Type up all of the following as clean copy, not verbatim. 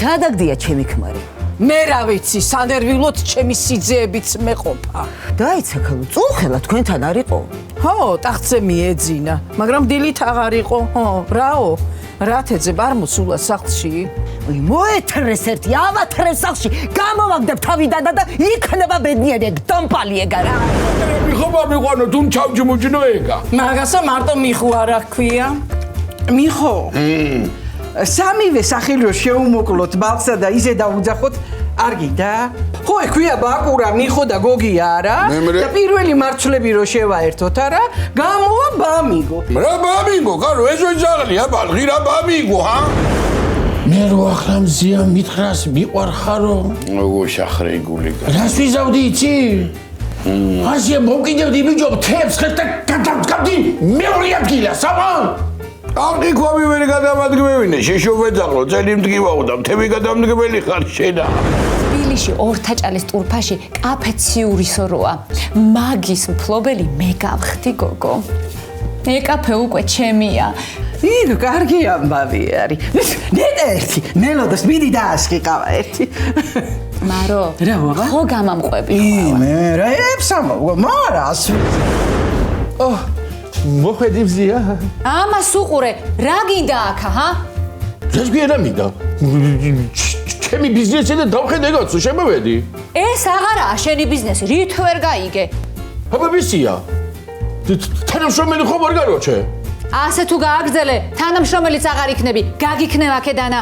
ჩაადაგდია ჩემი ქმარი. მე რა ვიცი, სანერვილოდ ჩემი სიძეებიც მეყოფა. დაიცა ქალო, წუხელა თქვენთან არ იყო? ხო, ტახტზე მიეძინა, მაგრამ დილით აღარ იყო. ხო, რაო? რათ ეძებ არ მოსულა სახლში? მოეთრეს ერთი, ავათრეს სახლში, გამოვაგდებ თავიდან და იქნება ბედნიერი დომპალი ეგა რა. მიხობა მიყვანო, თუ ჩავჯიმუჯნო ეგა. მაგასა მარტო მიხო არა ქვია. მიხო. სამივე სახილო შეუმოკლოთ ბავსა და ისე დაუძახოთ, არ გიდა? ხო, ექვია ბაკურა, მიხო და გოგი არა? და პირველი მარცვლები რო შევაერთოთ არა, გამოვა ბამიგო. რა ბამიგო? გარო ესო ძაღლია, ბალღი რა ბამიგო, ჰა? მე რო ახლა მზია მითხრას მიყვარხარო. უშახრე გულიკა. რას ვიზავდი იცი? ასია მოვკიდევდი ბიჭო, თებს ხეთ და გადავდგამდი მეორე ადგილას, აბა? აღი ქვამი ვერ გადამადგმევინე, შეშოვეძაღლო, წელი მდგივაო და მთები გადამდგმელი ხარ შენა. თბილისში ორთაჭალის ტურფაში კაფე ციურისო როა. მაგის მფლობელი მე გავხდი გოგო. მე კაფე უკვე ჩემია. იგ, კარგი ამბავი არის. ნეტა ერთი, მელოდოს მიდი დაასხიყავა ერთი. მარო, რა ვაღა? ხო გამამყვები ი, მე რა ებსამო, მარას. მოხედი მზია. ამას უყურე, რა გინდა აქა, ჰა? რას გიერა მინდა? ჩემი ბიზნესი და დავხედე გაცო, შემოვედი. ეს აღარაა შენი ბიზნესი, რით ვერ გაიგე? აბა ვისია? თანამშრომელი ხომ არ გაროჩე? ასე თუ გააგრძელე, თანამშრომელიც აღარ იქნები, გაგიქნევ აქედანა.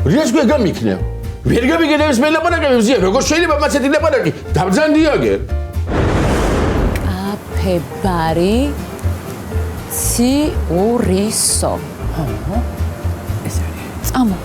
რას გამიქნევ? ვერ გამიგედევს მე ლაპარაკები მზია, როგორ შეიძლება მასეთი ლაპარაკი? დამძანდიაგე. კაფე ბარი ციურისო. ეს არის. წამო.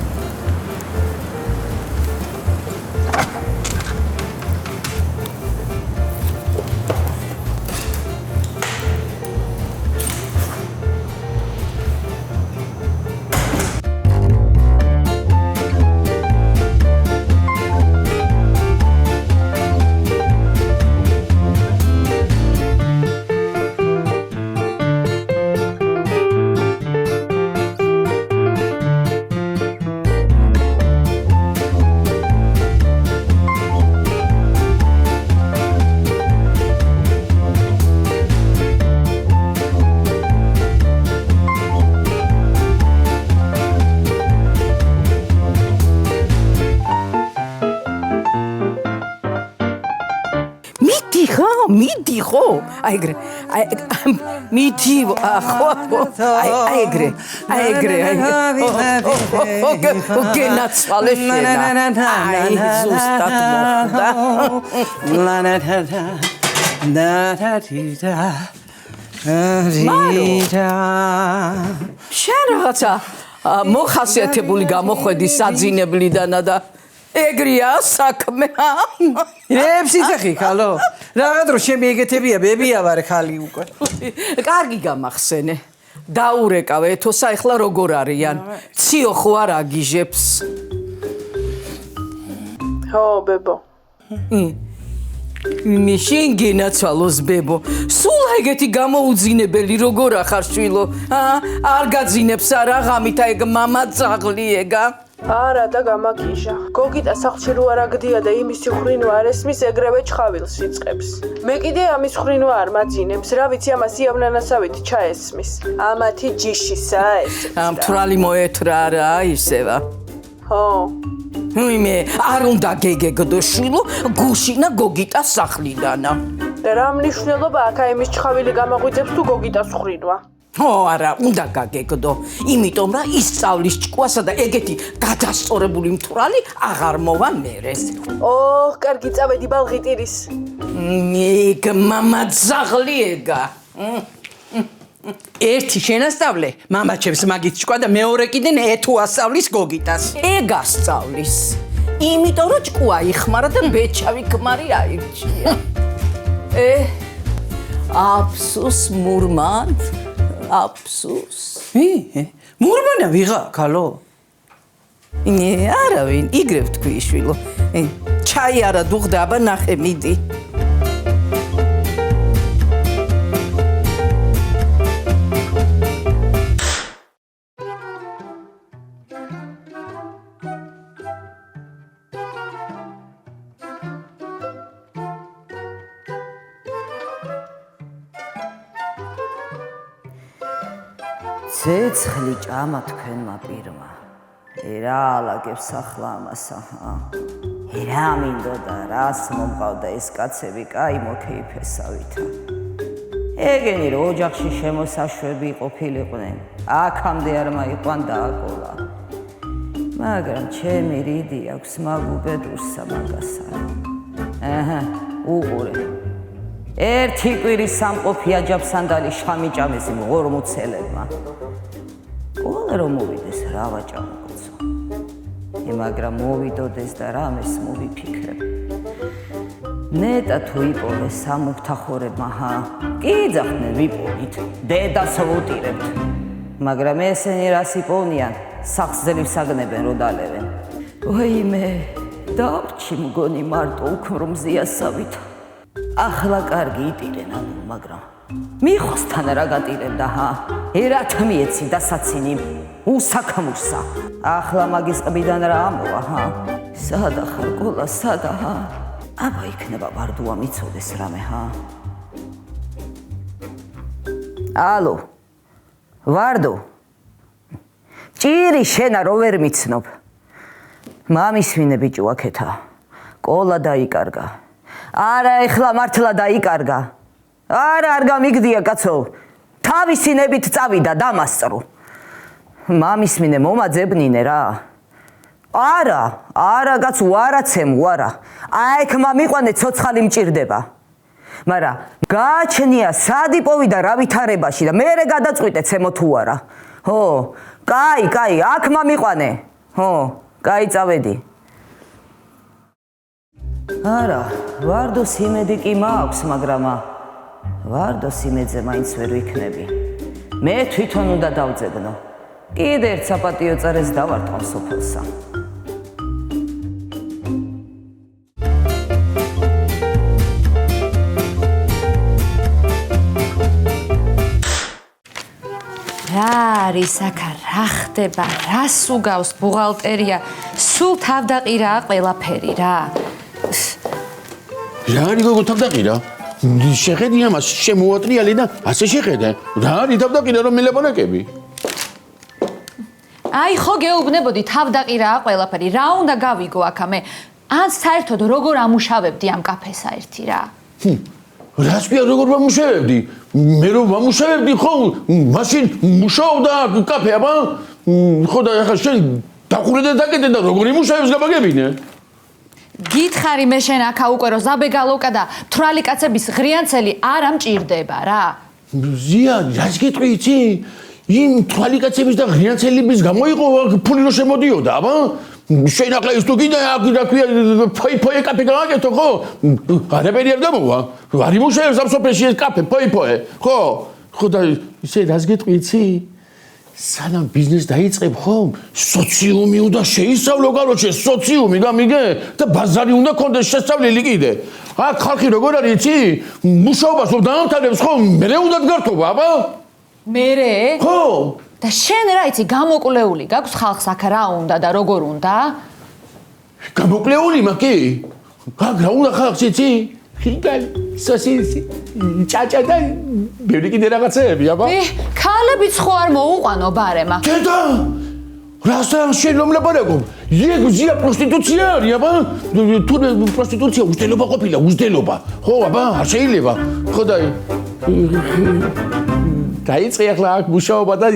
მიდი ხო? აი ეგრე. მიდი ხო? აი ეგრე. აი ეგრე. ოკე ნაცვალე შენა. აი ზუსტად მოხდა. შენ რაღაცა მოხასიათებული გამოხვედი საძინებლიდანა და ეგრეა საქმე. ებს იცახი ხალო. რაღაც რო შემი ეგეთებია, ბებია ვარ ხალი უკვე. კარგი გამახსენე. დაურეკავ ეთოსა ეხლა როგორ არიან? ციო ხო არ აგიჟებს? ხო, ბებო. მიშინ გინაცვალოს ბებო. სულ ეგეთი გამოუძინებელი როგორ ახარ შვილო? არ გაძინებს არა ღამითა ეგ მამა ძაღლი ეგა? არა და გამაგიჟა. გოგიტა სახლში რო არ აგდია და იმის ხრინვა არ ესმის ეგრევე ჩხავილს იწყებს. მე კიდე ამის ხრინვა არ მაძინებს, რა ვიცი ამას იავნანასავით ჩაესმის. ამათი ჯიშისა ეს. ამ თვრალი მოეთრა რა ისევა. ხო. მე არ უნდა გეგეგდო შვილო, გუშინა გოგიტა სახლიდანა. და რა მნიშვნელობა აქა იმის ჩხავილი გამაღვიძებს თუ გოგიტას ხრინვა? ო არა, უნდა გაგეგდო. იმიტომ რა ისწავლის ჭკუასა და ეგეთი გადასწორებული მთვრალი აღარ მოვა მერეს. ოჰ, კარგი წავედი ბალღი ტირის. ეგ მამა ძაღლი ეგა. ერთი შენასწავლე, მამაჩემს მაგით ჭკვა და მეორე კიდენ ეთუ ასწავლის გოგიტას. ეგ ასწავლის. იმიტომ რომ ჭკუა იხმარა და ბეჭავი ქმარი აირჩია. აფსუს მურმან. აფსუს. მურმანა ვიღა ქალო. არავინ, იგრევ თქვი შვილო. ჩაი არა დუღდა, აბა ნახე მიდი. ცეცხლი ჭამა თქვენმა პირმა. რა ალაგებს ახლა ამასა, რა მინდოდა, რას მომყავდა ეს კაცები, კაი მოკეიფესავითა. ეგენი რო ოჯახში შემოსაშვები ყოფილიყვნენ, აქამდე არ მაიყვან დააკოლა. მაგრამ ჩემი რიდი აქვს მაგუბედურსა მაგასა. უყურე. ერთი კვირის სამყოფი აჯაფსანდალი შამიჭამეს იმ ღორმუცელებმა. ყველა რომ მოვიდეს რა ვაჭამოწო. მაგრამ მოვიდოდეს და რამეს მოვიფიქრებ. ნეტა თუ იპოვეს სამუფთახორებმა, კი ძახდნენ ვიპოვით, დედას ვუტირებთ. მაგრამ ესენი რას იპოვნიან, სახსძელებს აგნებენ რო დალევენ. ვაიმე, დავრჩი მგონი მარტო უქმრომზიასავით. ახლა კარგი იტირენ ანუ, მაგრამ მიხოსთან რა გატირებდა, ერათ მიეცი დასაცინი უსაქმურსა. ახლა მაგის ყბიდან რა ამოვა, სადა ხარ ყოლა, სადა, აბა იქნება ვარდუა მიცოდეს რამე, ალო, ვარდო, ჭირი შენა რო ვერ მიცნობ. მამის ვინე ბიჭო აქეთა, ყოლა დაიკარგა. არა, ეხლა მართლა დაიკარგა. არა, არ გამიგდია კაცო. თავისი ნებით წავიდა დამასწრო. მამის მინე მომაძებნინე რა. არა, კაცო, არაცემ, არა. აიქ მამიყვანე ცოცხალი მჭირდება. მაგრამ გააჩნია სადი პოვიდა რა ვითარებაში და მერე გადაწყვიტე ცემო თუ არა. კაი, აქ მამიყვანე. კაი, წავედი. არა, ვარდოს იმედი კი მაქვს, მაგრამ ვარდოს იმედზე მაინც ვერ ვიქნები. მე თვითონ უნდა დავძებნო. კიდე ერთ საპატიო წერეს დავარტყავ სოფელსა. რა არის აქა, რა ხდება, რას უგავს ბუღალტერია, სულ თავდაყირაა ყველაფერი რა. რა არის გოგო თავდაყირა? შეხედი ამას შემოატრიალე და ასე შეხედე. რა არის თავდაყირა რომ მელაპარაკები? აი ხო გეუბნებოდი თავდაყირაა ყველაფერი, რა უნდა გავიგო აქამე? ან საერთოდ როგორ ამუშავებდი ამ კაფეს საერთი რა? რას ქვია როგორ ვამუშავებდი? მე რომ ვამუშავებდი ხო, მაშინ მუშაობდა კაფე, აბა? ხო და ახლა შენ დაყურე და დაკეთე და როგორ იმუშავებს გაბაგებინე? გითხარი მე შენ აქა უკვე რომ ზაბეგალოკა და მთვრალი კაცების ღრიანცელი არ ამჭირდება რა. ზია, რას გეტყვი იცი? იმ მთვრალი კაცების და ღრიანცელების გამო იყო ფული რო შემოდიოდა, აბა? შენ ახლა ის თუ კიდე აქ რა ქვია ფოი კაფე გააკეთო ხო? არაფერი არ გამოვა. არ იმუშავებს ამ სოფელში ეს კაფე, ფოი. ხო და ისე რას გეტყვი იცი? სანამ ბიზნეს დაიწყებ ხომ, სოციუმი უნდა შეისწავლო, კაროჩე, სოციუმი გამიგე და ბაზარი უნდა კონდეს შესწავლილი კიდე. აქ ხალხი როგორ არის იცი? მუშაობას რომ დაამთავრებს ხომ, მერე უნდა გართობა, აბა? მერე? ხო. და შენ რა იცი, გამოკვლეული გაქვს ხალხს აქ რა უნდა და როგორ უნდა? გამოკვლეული მაგი? აქ რა უნდა ხალხს იცი? ხინკალი, სოსისი, ჭაჭა და ბევრი კიდე რაღაცეები, აბა? ქალებიც ხო არ მოუყვანო ბარემა. გედა! რასთან შენ რომ ლაპარაკობ? ზია პროსტიტუცია არის, აბა? თუ პროსტიტუცია უზდელობა ყოფილა, უზდელობა. ხო, აბა, არ შეიძლება. ხო და დაიწყე ახლა აქ მუშაობა და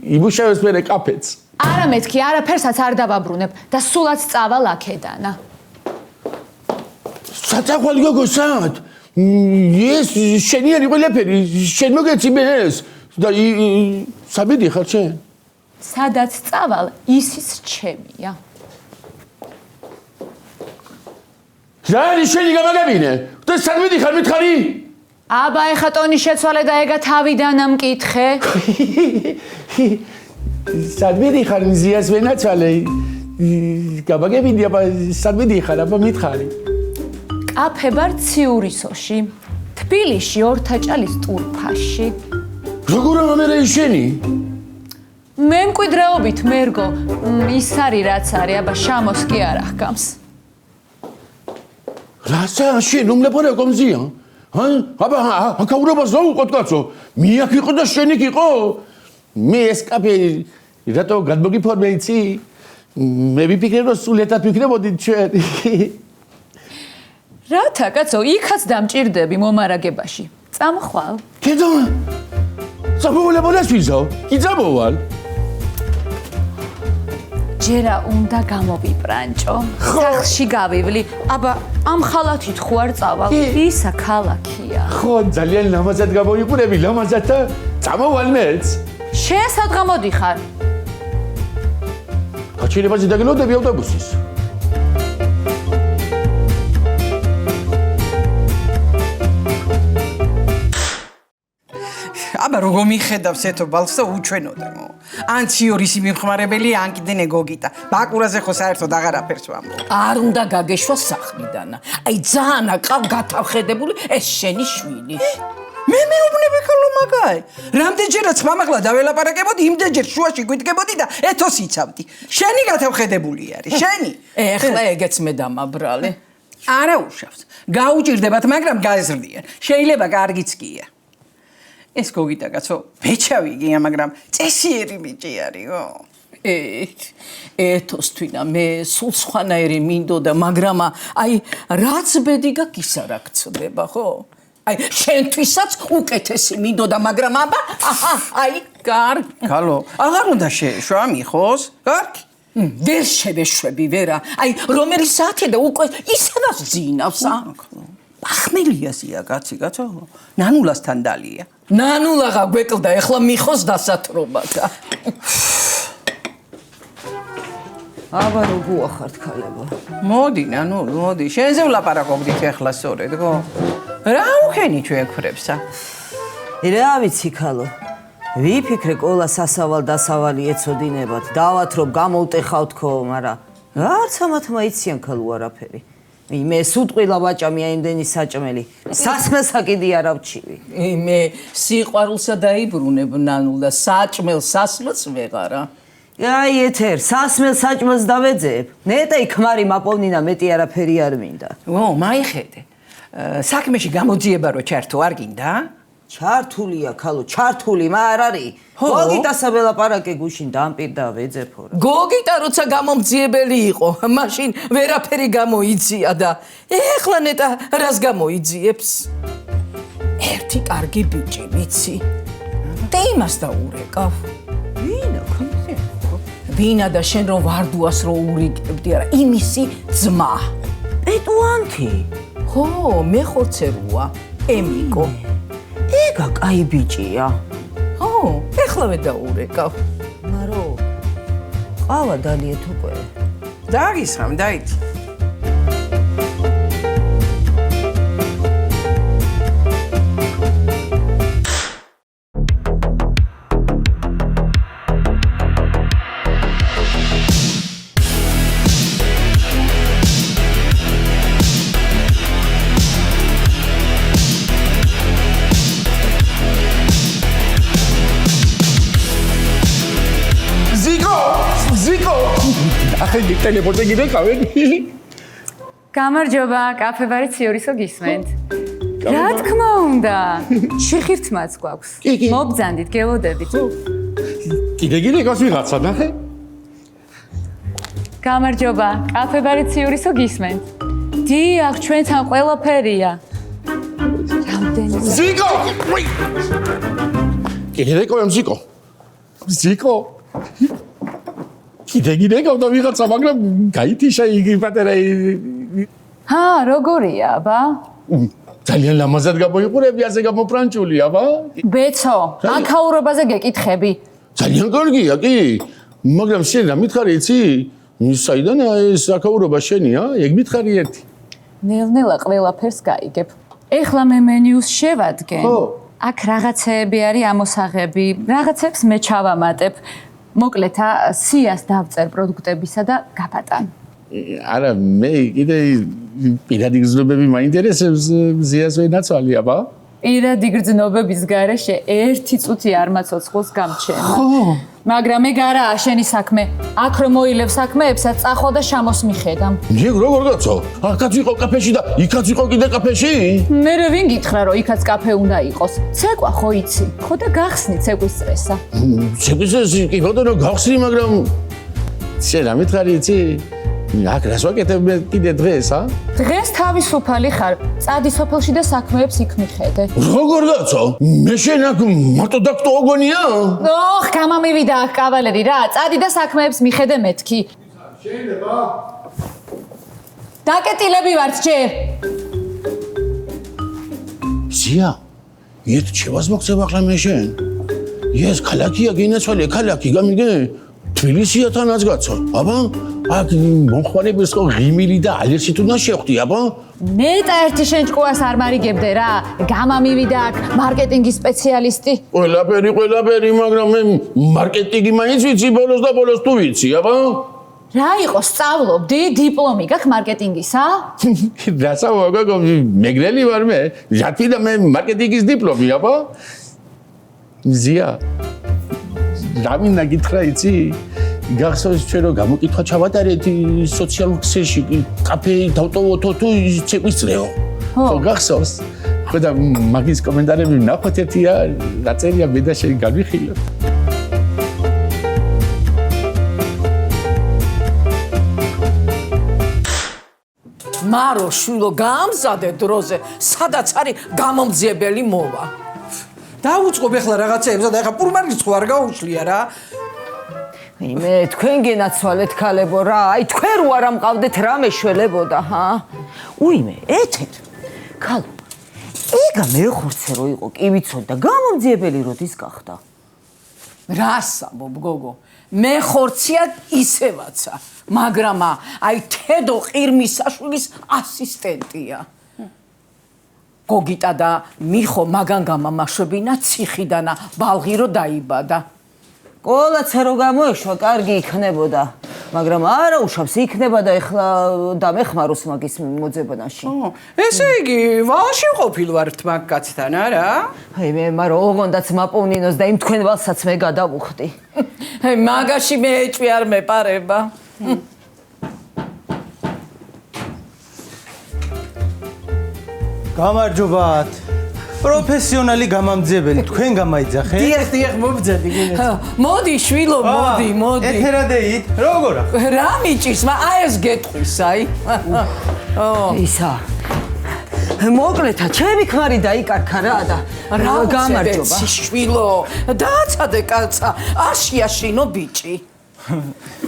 იმუშავებს მერე კაფეც. არა მეთქი, არაფერსაც არ დავაბრუნებ და სულაც წავალ აქედანა. საწახვალი გოგო სად? ეს შენიანი ყველაფერი, შენ მოგეცი მე ეს და საბიდი ხარ შენ? სადაც წავალ, ისიც ჩემია. რა არის შენი გამაგებინე? და საბიდი ხარ მითხარი? აბა ეხა ტონი შეცვალე და ეგა თავიდან ამკითხე. საბიდი ხარ ზიას ვენაცვალე. გამაგებინე, აბა საბიდი ხარ, აბა მითხარი. კაფე ბარ ციურისოში, თბილისში ორთაჭალის ტურფაში. როგორ ამერე შენი? მე მკვიდრეობით მერგო, ის არის რაც არის, აბა შამოს კი არ ახგამს. რაცა შენ უმლაპარაკო მზია? აბა, აკაურობას რა უყოთ კაცო? მე აქ იყო და შენი კი იყო? მე ეს კაფე რატო გადმოგიფორმე იცი? მე ვიფიქრე რომ სულ ერთად ვიქნებოდით ჩვენ. რათა კაცო, იქაც დამჭირდები მომარაგებაში. წამხვალ. კედო. სამოვლებოდას ვიზავ. კი წამოვალ. ჯერა უნდა გამოვიბრანჭო. სახლში გავივლი. აბა, ამ ხალათით ხო არ წავალ? ისა ქალაქია. ხო, ძალიან ლამაზად გამოიყურები, ლამაზად და წამოვალ მეც. შენ სად გამოდიხარ? გაჩერებაზე დაგელოდები ავტობუსის. აბა როგორ მიხედავს ეთო ბალს და უჩვენოდა. ან ციორის მიმხმარებელი ან კიდე გოგიტა. ბაკურაზე ხო საერთოდ აღარაფერს ვამბობ. არ უნდა გაგეშვა სახლიდან. აი ძალიან აყავ გათავხედებული ეს შენი შვილი. მე მეუბნები ხოლმე მაგაი. რამდენჯერაც მამაღლა დაველაპარაკებოდი, იმდენჯერ შუაში გვიდგებოდი და ეთოს იცავდი. შენი გათავხედებული არის, შენი. ეხლა ეგეც მე დამაბრალე. არა უშავს. გაუჭირდებათ, მაგრამ გაეზრდიან. შეიძლება კარგიც გია. ეს გოგიტა კაცო, ბეჭავიგია, მაგრამ წესიერი ბიჭი არისო. ეთოს თვითონ მე სულ სხვანაირი მინდოდა, მაგრამ აი რაც ბედი გაგისარაგწდება, ხო? აი შენთვისაც უკეთესი მინდოდა, მაგრამ აბა, აჰა, აი, კარგი. გალო, აღარ უნდა შეეშვა მიხოს? კარგი. ვერ შევეშვები, ვერა. აი, რომელი საათია და უკვე ისევაც ძინავს, ა? ახმელიაზია კაცი, კაცო. ნანულასთან დალია. ნანულაღა გვეკლდა, ეხლა მიხოს დასათრობათა. აბა რო გუახართ ქალებო. მოდი, ნანუ, მოდი. შენზე ვლაპარაკობდით ეხლა სწორედ, ხო? რა უხენი ჩვენ ქრებსა? რა ვიცი ქალო. ვიფიქრე ყოლა სასავალ დასავალი ეცოდინებათ. დავათრობ გამოვტეხავთქო, მაგრამ არც ამათმა იციან ქალო არაფერი. მე სუტყვილა ვაჭამია იმდენი საჭმელი. სასმელს აკიდი არა ვჩივი. მე სიყვარულსა დაიბრუნებ ნანულ და საჭმელ სასმელს ვეღარა. აი ეთერ, სასმელ საჭმელს დავეძებ. ნეტაი ქმარი მაპოვნინა მეტი არაფერი არ მინდა. ო, მაიხედე. საქმეში გამოძიება რო ჩართო არ გინდა? ჩართულია ქალო, ჩართული, მა არ არის. გოგიტასა ველაპარაკე გუშინ დამპირდა ვეძებო რა. გოგიტა როცა გამომძიებელი იყო, მაშინ ვერაფერი გამოიწია და ეხლა ნეტა რას გამოიძიებს? ერთი კარგი ბიჭი, ვიცი. და იმას დაურეკავ. ვინა ქალო? ვინა და შენ რო ვარდუას რო ურიგებდი არა, იმისი ძმა. პეტუანთი. ხო, მე ხორცერუა, ემიკო. ეგა კაი ბიჭია. ხო, ეხლავე დაურეკავ. მარო. ყავა დალიეთ უკვე. დაგისხამ, დაიცი. ახლა ტელეფონზე გიდეკავენ. გამარჯობა, კაფებარი ციორისო გისმენთ. რა თქმა უნდა, შეხირთმაც გვაქვს. მობძანდით, გელოდებით. კიდე გიდეკავს ვიღაცა, ნახე. გამარჯობა, კაფებარი ციორისო გისმენთ. დიახ, ჩვენთან ყველაფერია. რამდენი ზიკო! გიდეკავ ზიკო. ზიკო. კიდე გიდეკავდა ვიღაცა, მაგრამ გაითიშა იგი პატერა. ჰა, როგორია, აბა? ძალიან ლამაზად გამოიყურები, ასე გამოფრანჭული, აბა? ბეცო, აქაურობაზე გეკითხები. ძალიან კარგია, კი. მაგრამ შენ რა მითხარი, იცი? საიდანაა ეს აქაურობა შენია? ეგ მითხარი ერთი. ნელ-ნელა ყველაფერს გაიგებ. ეხლა მე მენიუს შევადგენ. ხო. აქ რაღაცეები არის ამოსაღები, რაღაცებს მე ჩავამატებ. მოკლედ, სიას დავწერ პროდუქტებისა და გაბატან. არა, მე კიდე პირადი გზნობები მაინტერესებს, ზიას ვენაცვალი, აბა? პირადი გრძნობების გარეშე ერთი წუთი არ მაცოცხლს გამჩენა. მაგრამ ეგ არაა შენი საქმე. აქ რომ მოილევ საქმეებსაც წახვალ და შამოს მიხედამ. ჯერ როგორ გაცო? აქაც ვიყო კაფეში და იქაც ვიყო კიდე კაფეში? მე ვინ გითხრა რომ იქაც კაფე უნდა იყოს? ცეკვა ხო იცი? ხო და გახსნი ცეკვის წრესა. ცეკვის კი ბატონო გავხსნი, მაგრამ შენ რა მითხარი იცი? აქ რას ვაკეთებ მე კიდე დღეს, ა? დღეს თავისუფალი ხარ. წადი სოფელში და საქმეებს იქ მიხედე. როგორ გაცო? მე შენ აქ მარტო დაქტო გონია? ოხ, გამამივიდა აქ კავალერი რა. წადი და საქმეებს მიხედე მეთქი. შეიძლება? დაკეტილები ვართ ჯერ. ზია, ერთ შევას მოგწევ ახლა მე შენ. ეს ქალაქია გინაცვალე, ქალაქი გამიგე? თბილისია თანაც გაცო. აბა, აქ მომხმარებელს ხო ღიმილი და ალერსით უნდა შევხვდი, აბა? ნეტა ერთი შენ ჭკუას არ მარიგებდე რა. გამამივიდა აქ მარკეტინგის სპეციალისტი. ყველაფერი, მაგრამ მე მარკეტინგი მაინც ვიცი ბოლოს და ბოლოს თუ ვიცი, აბა? რა იყო სწავლობდი? დიპლომი გაქვს მარკეტინგისა? რაცა მოგო მეგრელი ვარ მე. ჟათი და მე მარკეტინგის დიპლომი, აბა? ზია. რა მინდა გითხრა იცი? გახსოვს ჩვენ რომ გამოკითხვა ჩავატარეთ სოციალურ ქსელში, კაფე დავტოვოთ თუ ცეკვის წრეო. ხო გახსოვს? ხო და მაგის კომენტარები ნახოთ ერთია, რა წერია მე და შენ განვიხილოთ. მარო შვილო გამზადე დროზე, სადაც არის გამომძიებელი მოვა. დაუწყობ ახლა რაღაცეებს და ახლა პურმარიც ხო არ გაუჩლია რა. მე თქვენ გენაცვალეთ ქალებო რა, აი თქვენ რო არ ამყავდეთ რა მეშველებოდა, ჰა? უიმე, ეთერ. ქალო. ეგა მეხორცე რო იყო, კი ვიცოდ და გამომძიებელი როდის გახდა? რასამობ გოგო? მეხორცია ისევაცა, მაგრამ აი თედო ყირმისაშვილის ასისტენტია. გოგიტა და მიხო მაგან გამამაშვებინა ციხიდანა ბალღი რო დაიბადა. კოლაცა რო გამოეშვა, კარგი იქნებოდა, მაგრამ არა უშავს იქნება და ეხლა დამეხმაროს მაგის მოძებნაში. ესე იგი, ვალში ყოფილ ვართ მაგ კაცთან, არა? აი მე მარო ოღონდაც მაპოვნინოს და იმ თქვენ ვალსაც მე გადავუხდი. მაგაში მე ეჭვი არ მეპარება. გამარჯობათ. პროფესიონალი გამამძიებელი თქვენ გამაიძახეთ? დიახ, მობძადი გინეც. მოდი შვილო, მოდი. ეთერადეით, როგორ ახ? რა მიჭირს, აი ეს გეტყვის, აი. ისა. მოკლეთა, ჩემი ქმარი დაიკარქა რა და გამარჯობა. შვილო, დააცადე კაცა, აშიაშინო ბიჭი.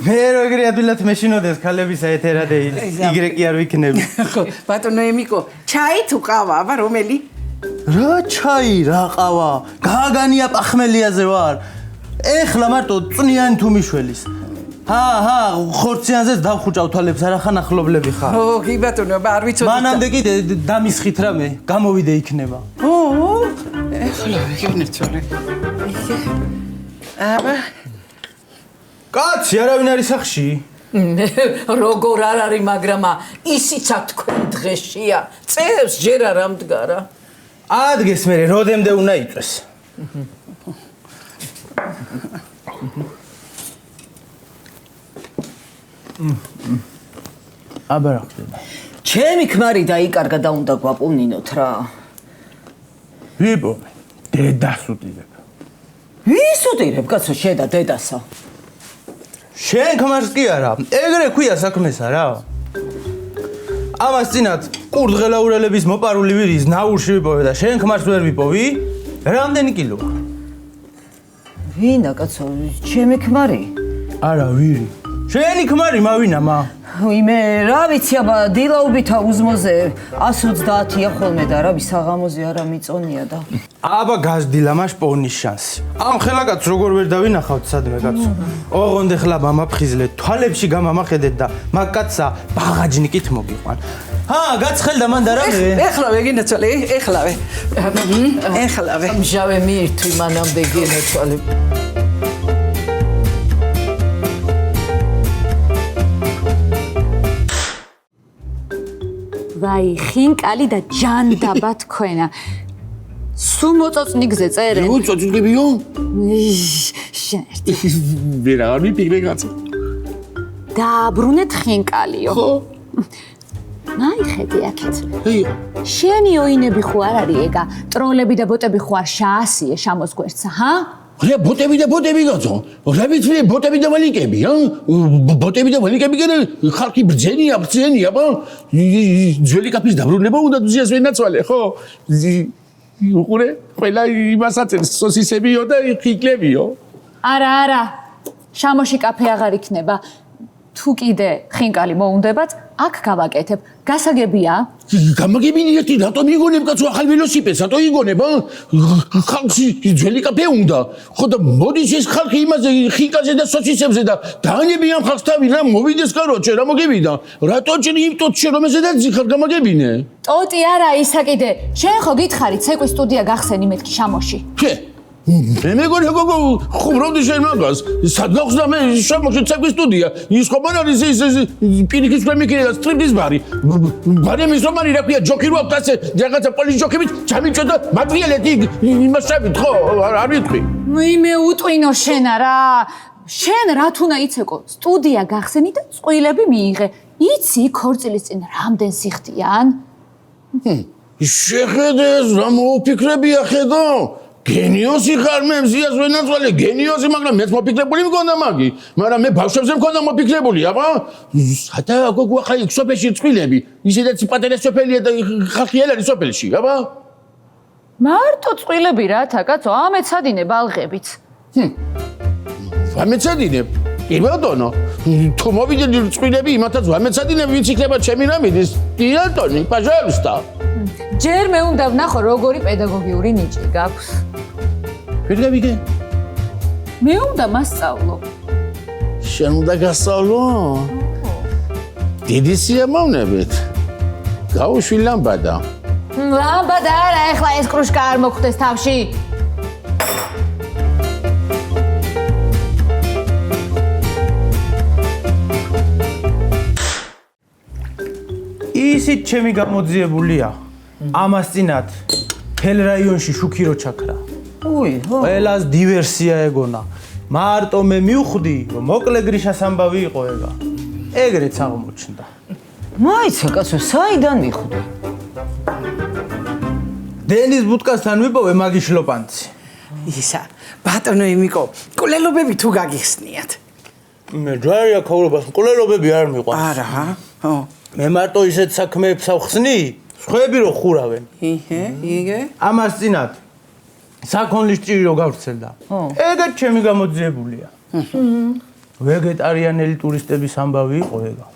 მე როგორი ადვილად მეშინოდეს ქალებისა ეთერადეით. იგრე კი არ ვიქნები. ხო, ბატონო ემიკო, ჩაი თუ ყავა, აბა რომელი? რა ჩაი, რა ყავა? გააგანია პახმელიაზე ვარ. ეხლა მარტო წნიანი თუ მიშველის. ჰა, ხორციანზეც დავხუჭავ თვალებს, არახან ახლობლები ხარ. ო, კი ბატონო, არ ვიცოდი. მანამდე კიდე დამისხით რამე, გამოვიდე იქნება. ეხლა ვიგინერცოლე. აბა კაცი, არავინ არის სახში? როგორ არ არის, მაგრამ ისიცა თქვენ დღეშია. წევს ჯერ არ ამდგარა. ადგეს მე როდემდე უნდა იწვეს. აბა რა ხდება? ჩემი ქმარი დაიკარგა და უნდა გვაპოვნინოთ რა. ვიპოვე, დედას უტირებ. ვის უტირებ, კაცო, შენ და დედასო? შენ ქმარს კი არა, ეგრე ქვია საქმესა რა. ამას წინათ კურდღელაურელების მოპარული ვირის ნაურში ვიპოვე და შენ ქმარს ვერ ვიპოვი? რამდენი კილოა? ვინა კაცო, ჩემი ქმარი? არა, ვირი. შენი ქმარი მავინამა. იმე რა ვიცი, აბა დილაუბითა უზმოზე 130-ია ხოლმე და რა საღამოზე არა მიწონია და. აბა გაზრდილა მას პოვნის შანსი. ამ ხელაკაც როგორ ვერ დავინახავთ სადმე კაცო. ოღონდ ეხლა მამაფხიზლეთ, თვალებში გამამახედეთ და მაგ კაცსა ბაღაჯნიკით მოგიყვან. გაცხელდა მან და რამე? ეხლავე გინეცოლე, ეხლავე. ეხლავე. მჟავე მიირთვი მანამდე გინეცოლე. ვაი, ხინკალი და ჯანდაბა თქვენა. სულ მოწოწნი გზე წერე. წოწილებიო? შენ ერთი ვერა არ მიფიქრე კაცო. დააბრუნეთ ხინკალიო. ხო? ნაიხედი აქეთ. ეი, შენი ოინები ხო არ არის ეგა? ტროლები და ბოტები ხო არ შაასიე შამოს გვერდსა, ჰა? რა ბოტები კაცო? რა ვიცი ბოტები და ვალიკები, ბოტები და ვალიკები კიდე ხალხი ბრძენია, ბა? ძველი კაფის დაბრუნება უნდა ძიას ვენაცვალე, ხო? უყურე, ყველა იმასაც სოსისებიო და ხიკლებიო. არა. შამოში კაფე აღარ იქნება. თუ კიდე ხინკალი მოუნდებათ, აქ გავაკეთებ. გასაგებია? გამაგებინი ერთი რატომ იგონებ კაცო ახალ ველოსიპედს, რატო იგონებ? ხალხი ძველი კაფე უნდა. ხო და მოდის ეს ხალხი იმაზე ხინკალზე და სოსისებზე და დაანებიან ხალხს თავი რა მოვიდეს კაროჩე რა მოგებიდა. რატო ჭრი იმ ტოტში რომ ესედაც ხარ გამაგებინე? ტოტი არა ისა კიდე. შენ ხო გითხარი ცეკვის სტუდია გახსენი მეთქი შამოში. მე მეგონი გოგო ხუმრობდი შენ მაგას სად გავხსნა მე შამოში ცეკვის სტუდია ის ხომ არ არის ის პირიქის ქვემიქირე და სტრიპტიზ ბარი ბარემის რომ არის რა ქვია ჯოკი რო აქვს ასე რაღაცა პოლის ჯოკებით ჩამიჭო და მატრიალეთ იმასებით ხო არ ვიტყვი მე უტყვინო შენ არა შენ რათ უნდა იცეკო სტუდია გახსენი და წყვილები მიიღე იცი ქორწილის წინ რამდენ სიხდიან შეხედე რა მოფიქრებია ხედო გენიოსი ხარ მე მზიას ვენაცვალე გენიოსი მაგრამ მეც მოფიქრებული მქონდა მაგი მაგრამ მე ბავშვებზე მქონდა მოფიქრებული აბა სადა გოგო ახლა იქ სოფელში წვილები ისედაც პატარა სოფელია და ხალხი არ არის სოფელში აბა მარტო წვილები რათა კაცო ამეცადინე ბალღებით ვამეცადინებ კი ბატონო თუ მოვიდე წვილები იმათაც ვამეცადინებ ვინც იქნება ჩემი რამიდის კი ბატონი პაჟალსტა ჯერ მე უნდა ვნახო როგორი პედაგოგიური ნიჭი გაქვს ვერ გავიგე მე უნდა მასწავლო შენ უნდა გასწავლო დიდი სიამოვნებით გაუშვი ლამბადა ლამბადა არა ეხლა ეს კრუშკა არ მოხვდეს თავში ისიც ჩემი გამოძიებულია ამას წინათ თელ რაიონში შუქი რო ჩაქრა ყველას დივერსია ეგონა მარტო მე მივხვდი რომ მოკლე გრიშას ამბავი იყო ეგა ეგრეც აღმოჩნდა მაიცა კაცო საიდან მიხვდი დენის ბუტკასთან ვიპოვე მაგის შლოპანცი ისა ბატონო იმიკო კულელობები თუ გაგიხსნიათ მე ჯვარია ქაურობას მკვლელობები არ მიყვარს არა ხო მე მარტო ისეთ საქმეებს ავხსნი სხვები რო ხურავენ იგე ამას წინათ საქონლის ჭირი რო გავრცელდა ეგეც ჩემი გამოძიებულია ვეგეტარიანელი ტურისტების ამბავი იყო ეგა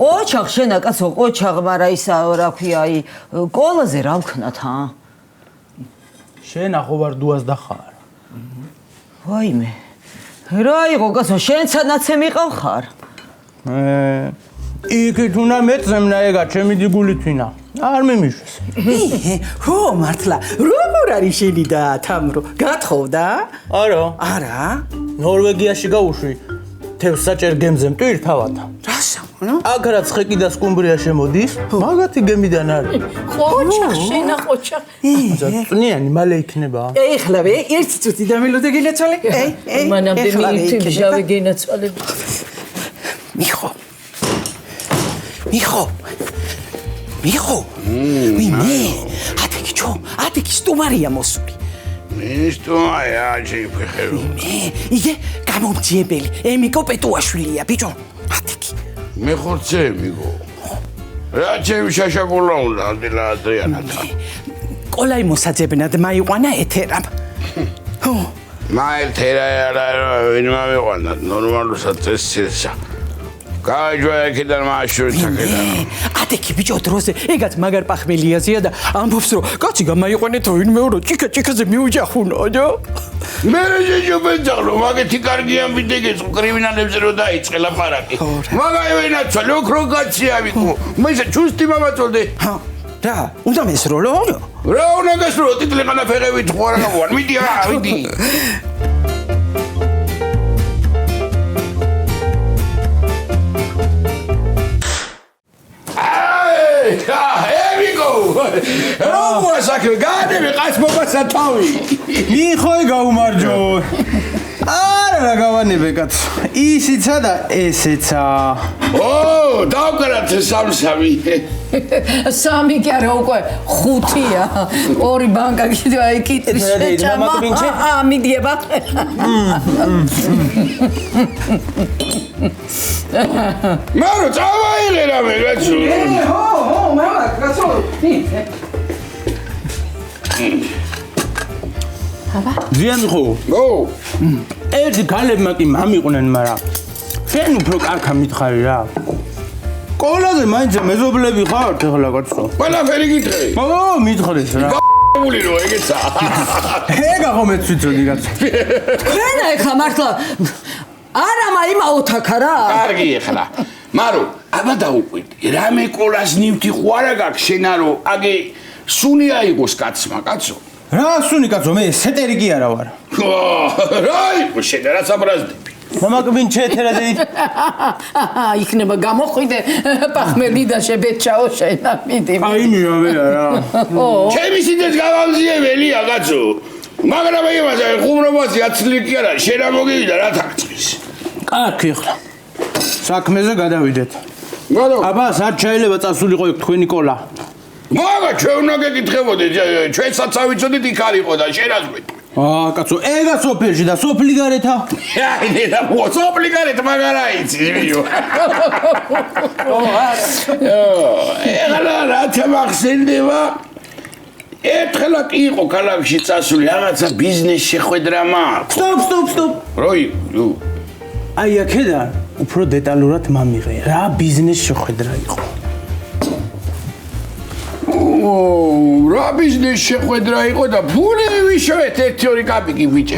ყოჩაღ შენა კაცო ყოჩაღ მაგრამ ისა რა ქვია აი კოლაზე რა ვქნათ შენ ახო ვარ დუას დახარ ვაიმე რა იყო კაცო შენცანაცე მიყავ ხარ იქით უნდა მეწემნა ეგა ჩემი დგული თვინა არ მიმიშვეს ხო მართლა როგორ არის შენი და თამრო გათხოვდა არა ნორვეგიაში გავუშვი თევზ საჭერ გემზე მტვირ თავათა რასა აქ რაც ხეკი და სკუმბრია შემოდის მაგათი გემიდან არის ყოჩახ შენა ყოჩახ წვნიანი მალე იქნება ეხლავე ერთი წუთი დამელოდე გინაცვალე მანამდე მივთვი გენაცვალე მიხო ვინე ათექი სტუმარია მოსული მისტუმარია ჯიფხერო იგე გამომძიებელი ემიკო პეტუაშვილია ბიჭო ათექი მე ხორცე მიგო რა ჩემი შაშაკულა უნდა დილა ადრიანათა ყოლაი მოსაძებნად მაიყვანა ეთერამ ხო მაეთერა ვინ მოვიყვანა ნორმალურად წესისა გაიჯვაიქიდან მაშური თაკედა ათექი ბიჭო დროზე ეგაც მაგარ პახმელიაზია და ამბობს რომ კაცი გამაიყვანეთ ვინმე რომ ჭიქა-ჭიქაზე მიუჯახუნოო მე შეჯობენძაღლო მაგეთი კარგი ამბიდეგეს კრიმინალებზე რო დაიწყე ლაპარაკი მაგაი ვენაცვალე ოქრო კაცია ვიყო მე ჩუსტი მომაწოდე რა უნდა მესროლო რა უნდა გასროლო ტიტლი ყანაფერევით ხوارა გავარ მიდი ვიდი როგორ საქმე განები ყაცმობასა თავი მიხოი გაუმარჯო არა რა გავანებე კაცო ისიცა და ესეცა ო დავკრათ სამსამი სამი კი არა უკვე ხუთია ორი ბანკა კიდე აი კიტრის შეჭამა მიდიება მარო წავაიღე რამე კაცო ჰო მამა კაცო ძიან ხო ო ერთი ქალებმა კი მამიყვნენ მაგრამ შენ უფრო კარგა მითხარი რა კოლაზე მაინც მეზობლები ხარ ეხლა კაცო ყველაფერი გითხე ო მითხრეს რა გული რო ეგეცა ეგა ხომ ეცვიცოდი კაცო თქვენა ეხლა მართლა არა მაიმაოთ აქა რა კარგი ეხლა მარო აბა დაუკვირდი რამე კოლას ნივთი ხო არა გაქვს შენა რო აგე სუნი აიღოს კაცმა კაცო რა სუნი კაცო მე სეტერი კი არა ვარ რა იყო შენა რა საბრაზდები მომაკბინ ჩეთერადი იქნება გამოყვიდე პახმელი და შებეჭაო შენა მიდი აი მირავე რა ჩემი სიძეს გავამზიებელია კაცო მაგრამ იმაზე ხუმრობაზე აცლი კი არა შენა მოგივიდა რა თაკწვის კარგი ხლა საქმეზე გადავიდეთ გადავ აბა სად შეიძლება წასულიყო იქ თქვენი კოლა მაგა ჩვენ უნდა გეკითხებოდეთ ჩვენსაც ავიცოდით იქ არისო და შენაც გვეტყვი კაცო ეგა სოფელში და სოფლი გარეთა აი და სოფლი გარეთ მაგარა იცი ვიო ეხლა რაცა მახსენდება ერთხელ კი იყო ქალაქში წასული რაღაცა ბიზნეს შეხვედრა მაქვს სტოპ როი აი აქედან უფრო დეტალურად მომიღე რა ბიზნეს შეხვედრა იყო რა ბიზნეს შეხვედრა იყო და ფული ვიშოვეთ 1-2 კაპიკი ბიჭე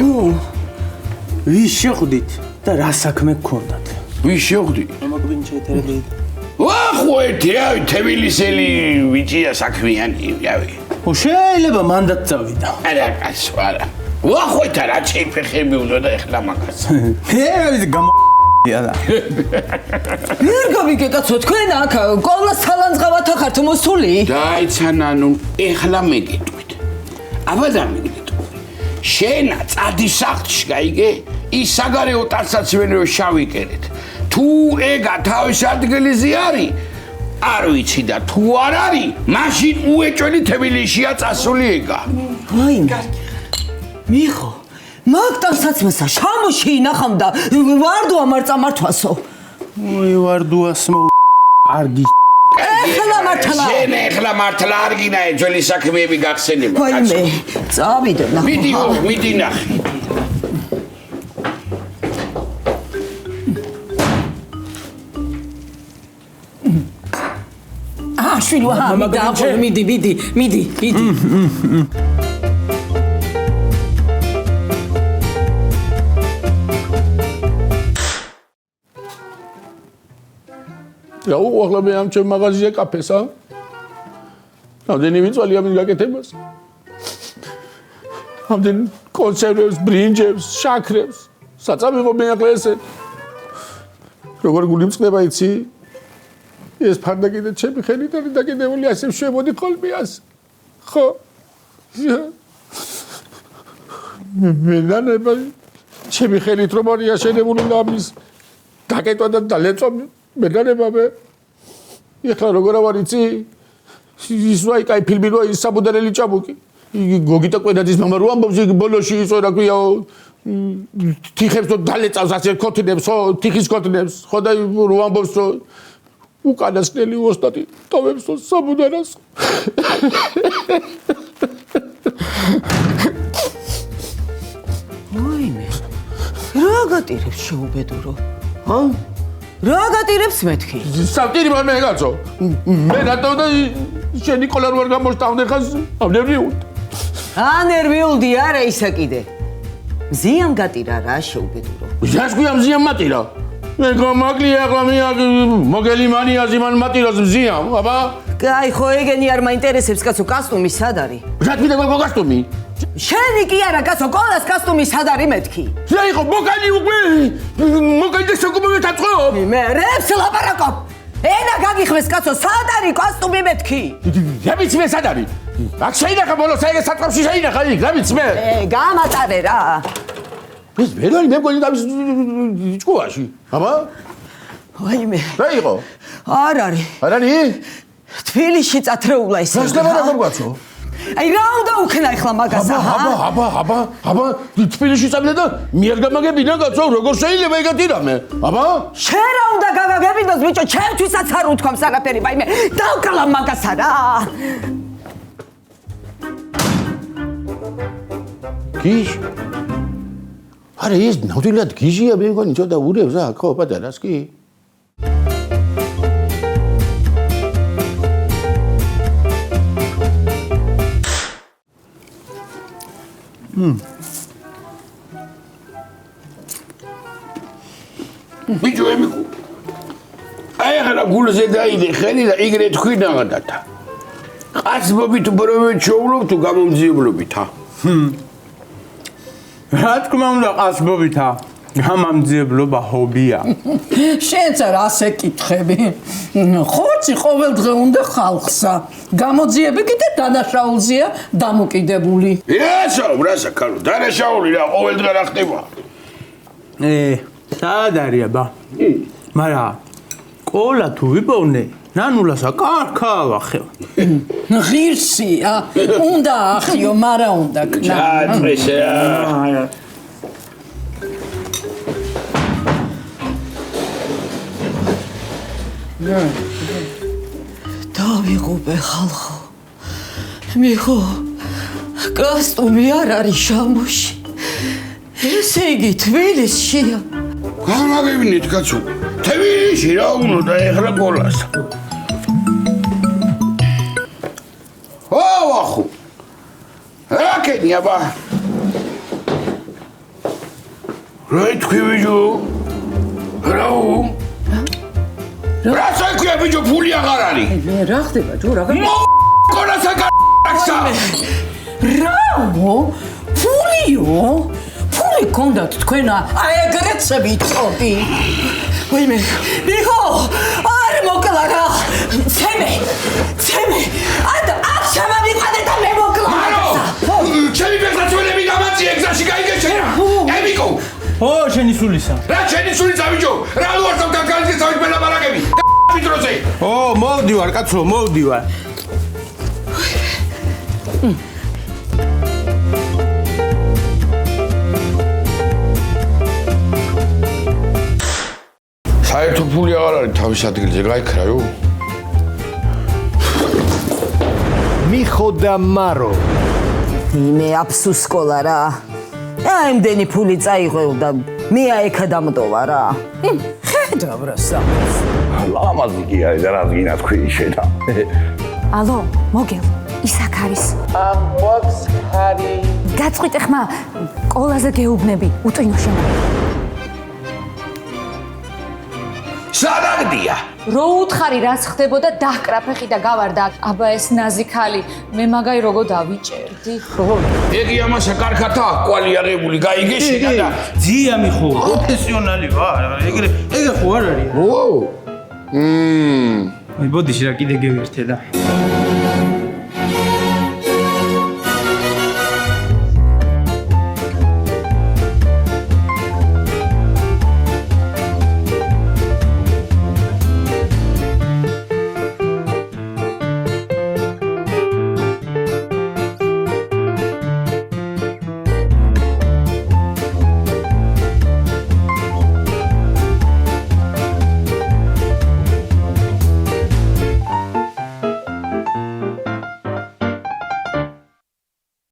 ვის შეხვდით და რა საქმე გქონდათ ვის შეხვდი მომაკბინ ჩეთერადი ვახო ეთიავი თბილისელი ვიჭია საქმიანი რავი ო შეიძლება მანდაც წავიდა არა კაცო არა ვახო თა რა შეიფეხები უნდა და ეხლა მაგას ეს გამო ერგავიგე კაცო თქვენ აქ კოლას სალანძღავად ახართ მოსული დაიცანანუ ეხლა მეგიტყვით აბა დამიგიტყვი შენა წადი სახლში გაიგე ის საგარეო ტანსაცმელო შავიკერეთ თუ ეგა თავის ადგილზე არის არ ვიცი და თუ არ არის მაშინ უეჭველი თბილისშია წასული ეგა ვაიმე მიხო მაგტანსაცმელსა შამოში ინახავდა ვარდუა მარწამართვასო ой ვარდუას არგი ეხლა მართლა შენ ეხლა მართლა არ გინა ეძველი საქმეები გახსენება ვაიმე წავიდე ნახო მიდი ნახე აშვილო მიდი რა უახლა მე ამ ჩემ მაღაზია კაფესა ამდენი ვიწვალია მის გაკეთებას ამდენ კონსერვებს ბრინჯებს შაქრებს საწამიღო მე ახლა ესე როგორ გული მწყდება იცი ეს ფარდა კიდე ჩემი ხელით არის დაკიდებული ასე შვებოდი ხოლმე ასე ხო მე ნანება ჩემი ხელით რომ არის აშენებული და ამის დაკეტვა და დალეწვა მე ნანება მე ეხლა როგორ ვარ იცი ის ვაი კაი ფილმი რო ის საბუდარელი ჭაბუკი გოგიტა კვენაძის მამა რო ამბობს იგი ბოლოში ისო რა ქვია თიხებს და დალეწავს ასე ქოთნებს ხო თიხის ქოთნებს ხო და რო ამბობს რომ უკანასკნელი ოსტატი ტოვებს საბუდარას ვაიმე რა გატირებს შეუბედურო ჰა რა გატირებს მეთქი სავტირი მე კაცო მე რატო და შენი კოლა რო არ გამოსტავდე ხას ნერვიულდი ნერვიულდი არა ისა კიდე მზიან გატირა რა შეუბედურო რას გვია მზიან მატირა მე გამაკლია ახლა მე მოგელი მანია ზიმან მატირას მზიან აბა კაი ხო ეგენი არ მაინტერესებს კაცო კასტუმი სად არის რა თქმა უნდა კასტუმი შენი კი არა კაცო კოლას კასტუმი სად არის მეთქი რა იყო მოგალი უკვე მოგალი და შეგობები დაწყო მე რებს ლაპარაკობ ენა გაგიხმეს კაცო, სად არის კოსტუმი მეთქი? რამიცმე სად არის? აქ შეინახა ბოლოს ეგ სატყავში შეინახა იქ, რამიცმე? გამატარე რა. ეს ვერ არის მე მგონი და ჭკუაში. აბა? ვაიმე. რა იყო? არ არის. არ არის? თბილისში წათრეულა ისე. გასლება რა გორგვაცო? აი რა უნდა უქნა ახლა მაგასა? აბა, თბილისში წავიდა და მიერ გამაგებინა კაცო, როგორ შეიძლება ეგეთი რამე? აბა? შენ რა უნდა გავაგებინოს ბიჭო, ჩემთვისაც არ უთქვამს არაფერი, ვაიმე, დავკლა მაგასა რა. გიჟ? არა ეს ნამდვილად გიჟია, მე მგონი ცოტა ურევს რა, ხო, პატარას კი? ბიჭო ემიკო აი ახლა გულზე დაიდე ხელი და იგრე თქვი ნაღდათა ყაცბობით უბრალოდ შოულობ თუ გამომძიებლობითა რა თქმა უნდა ყაცბობითა გამამძიებლობა ჰობია შენც არ ასე კითხები ხორცი ყოველდღე უნდა ხალხსა გამოძიები კიდე დანაშაულზეა დამოკიდებული ესა ბრასა ქალო დანაშაული რა ყოველდღე რა ხდება სად არის აბა მარა ყოლა თუ ვიპოვნე ნანულასა კარქა ავახევ ღირსია უნდა ახიო მარა უნდა კნა ჩატრესა დავიღუპე ხალხო მიხო კოსტუმი არ არის შამოში ესე იგი თბილისშია გამაგებინეთ კაცო თბილისში რა უნდა და ეხლა გოლას ვახო რა კენი აბა რა თქვი ბიჭო რაო რა საქმეა ბიჭო ფული აღარ არის რა ხდება ჯო რა კოლასა კაცსა რაო ფულიო ფული კონდათ თქვენა აი ეგრეთ ვიცოდი ვაიმე მიხო არ მოკლა რა ცემე ანდა აქ შემავიყადე და მე მოკლა ჩემი პერსონალები გამაწია ეგზაში გაიგე შენ ემიკო ო შენი სულისა რა შენი სულისა ბიჭო რა უარსავ კაკალზე საერთოდ ლაპარაკები მიტროზე ო მოვდივარ კაცო მოვდივარ საერთოდ ფული აღარ არის თავის ადგილზე გაიქრაიო მიხო და მარო მე აფსუს სკოლა რა აი იმდენი ფული წაიღო და მე აიქა დამტოვა რა ხედავ რა ლამაზი კი არის და რა გინდა თქვი შედა ალო მოგელ ის აქ არის ამბობს ხარი გაწყვიტე ხმა ყოლაზე გეუბნები უტვინო შენ სადაგდია რო უთხარი რაც ხდებოდა დაჰკრა ფეხი და გავარდა აბა ეს ნაზიქალი მე მაგაი როგორ დავიჭერდი ეგი ამასა კარგათა კვალი აღებული გაიგე შედა და ძია მიხო პროფესიონალი ვარ ეგრე ხო არ არის ო აი ბოდიში რა კიდე გევერთე და